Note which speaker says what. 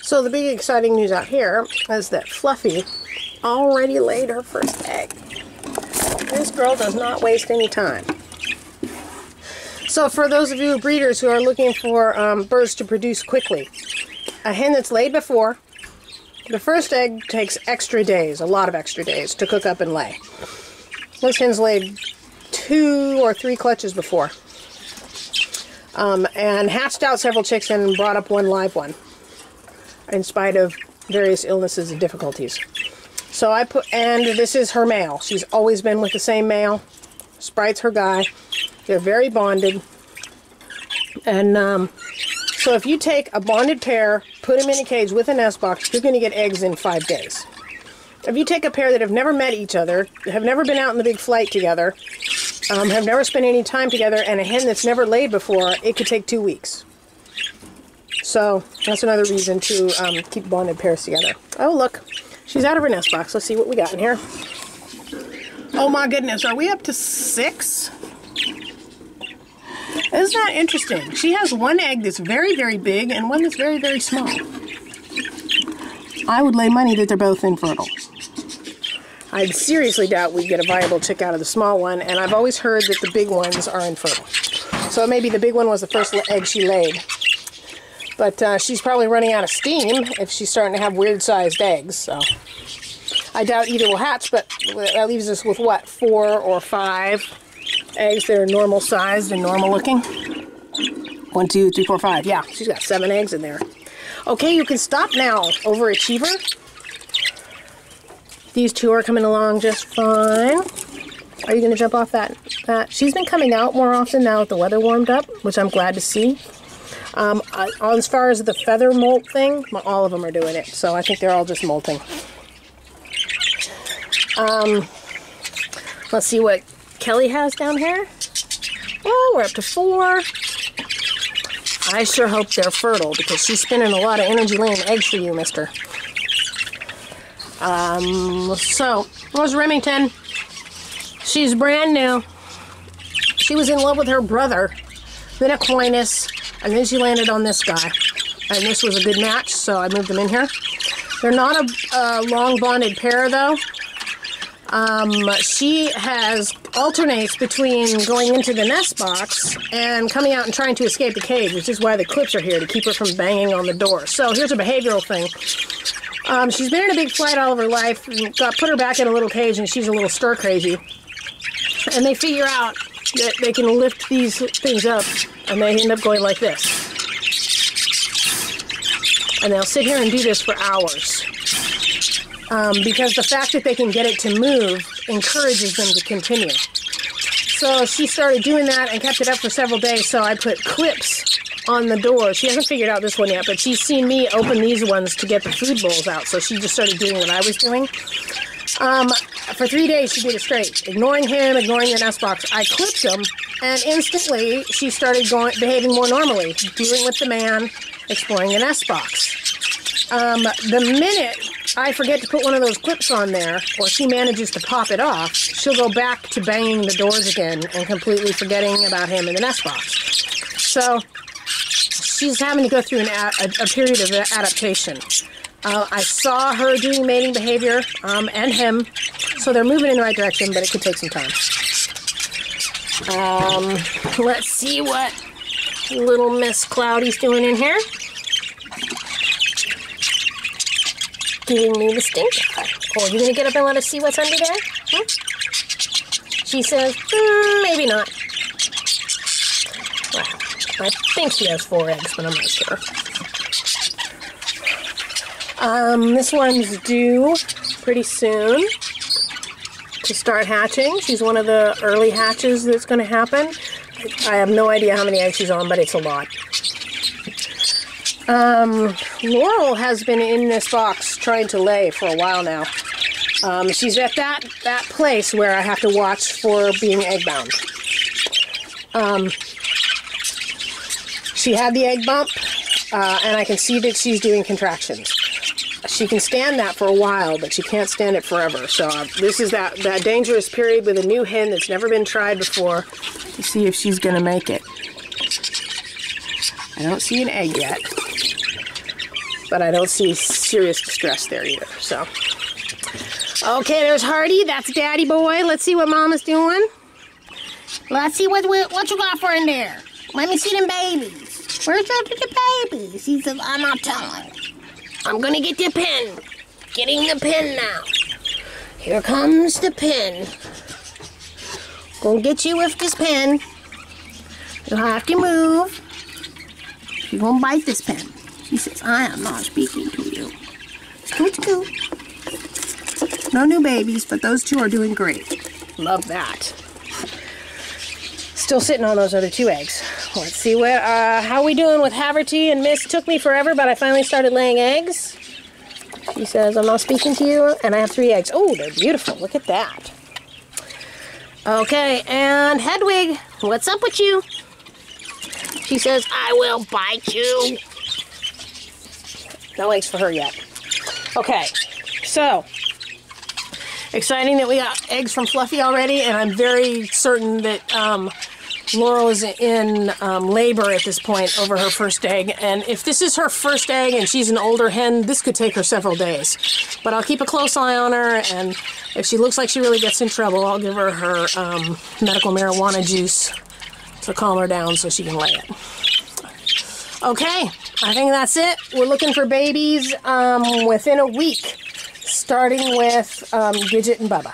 Speaker 1: So the big exciting news out here is that Fluffy already laid her first egg. This girl does not waste any time. So for those of you breeders who are looking for birds to produce quickly, a hen that's laid before, the first egg takes extra days, a lot of extra days, to cook up and lay. This hen's laid 2 or 3 clutches before, and hatched out several chicks and brought up 1 live one, in spite of various illnesses and difficulties. So and this is her male. She's always been with the same male. Sprite's her guy. They're very bonded. And so if you take a bonded pair, put them in a cage with a nest box, you're going to get eggs in 5 days. If you take a pair that have never met each other, have never been out in the big flight together, have never spent any time together, and a hen that's never laid before, it could take 2 weeks. So that's another reason to keep bonded pairs together. Oh, look. She's out of her nest box. Let's see what we got in here. Oh my goodness, are we up to 6? Isn't that interesting? She has 1 egg that's very, very big and 1 that's very, very small. I would lay money that they're both infertile. I seriously doubt we'd get a viable chick out of the small one, and I've always heard that the big ones are infertile. So maybe the big one was the first egg she laid. But she's probably running out of steam if she's starting to have weird-sized eggs, so I doubt either will hatch, but that leaves us with, what, 4 or 5 eggs that are normal-sized and normal-looking? 1, 2, 3, 4, 5. Yeah, she's got 7 eggs in there. Okay, you can stop now, overachiever. These 2 are coming along just fine. Are you going to jump off that? She's been coming out more often now that the weather warmed up, which I'm glad to see. As far as the feather molt thing, all of them are doing it, so I think they're all just molting. Let's see what Kelly has down here. Oh, we're up to 4. I sure hope they're fertile, because she's spending a lot of energy laying eggs for you, mister. So, there's Remington. She's brand new. She was in love with her brother, then Aquinas, and then she landed on this guy. And this was a good match, so I moved them in here. They're not a long bonded pair, though. She alternates between going into the nest box and coming out and trying to escape the cage, which is why the clips are here, to keep her from banging on the door. So here's a behavioral thing. She's been in a big flight all of her life, and put her back in a little cage, and she's a little stir crazy. And they figure out that they can lift these things up, and they end up going like this. And they'll sit here and do this for hours. Because the fact that they can get it to move encourages them to continue. So she started doing that and kept it up for several days, so I put clips on the door. She hasn't figured out this one yet, but she's seen me open these ones to get the food bowls out, so she just started doing what I was doing. For 3 days she did it straight, ignoring him, ignoring the nest box. I clipped him, and instantly she started behaving more normally, dealing with the man, exploring the nest box. The minute I forget to put one of those clips on there, or she manages to pop it off, she'll go back to banging the doors again and completely forgetting about him in the nest box. So she's having to go through a period of adaptation. I saw her doing mating behavior, and him, so they're moving in the right direction, but it could take some time. Let's see what little Miss Cloudy's doing in here. Giving me the stink eye. Oh, are you going to get up and let us see what's under there? Hmm? She says, maybe not. Well, I think she has 4 eggs, but I'm not sure. This one's due pretty soon to start hatching. She's one of the early hatches that's going to happen. I have no idea how many eggs she's on, but it's a lot. Laurel has been in this box trying to lay for a while now. She's at that place where I have to watch for being egg bound. She had the egg bump, and I can see that she's doing contractions. She can stand that for a while, but she can't stand it forever. So this is that dangerous period with a new hen that's never been tried before to see if she's going to make it. I don't see an egg yet. But I don't see serious distress there either, so. Okay, there's Hardy. That's Daddy Boy. Let's see what Mama's doing. Let's see what you got for in there. Let me see them babies. Where's the babies? He says, I'm not telling. I'm gonna get the pen. Getting the pen now. Here comes the pen. Gonna get you with this pen. You'll have to move. You're gonna bite this pen. She says, I am not speaking to you. Scoot, scoot. No new babies, but those two are doing great. Love that. Still sitting on those other 2 eggs. Let's see what how we doing with Haverty and Miss. Took me forever, but I finally started laying eggs. She says, I'm not speaking to you, and I have 3 eggs. Oh, they're beautiful. Look at that. Okay, and Hedwig, what's up with you? She says, I will bite you. No eggs for her yet. Okay, so exciting that we got eggs from Fluffy already, and I'm very certain that Laurel's in labor at this point over her first egg. And if this is her first egg and she's an older hen, this could take her several days. But I'll keep a close eye on her, and if she looks like she really gets in trouble, I'll give her her medical marijuana juice to calm her down so she can lay it. Okay, I think that's it. We're looking for babies within a week, starting with Gidget and Bubba.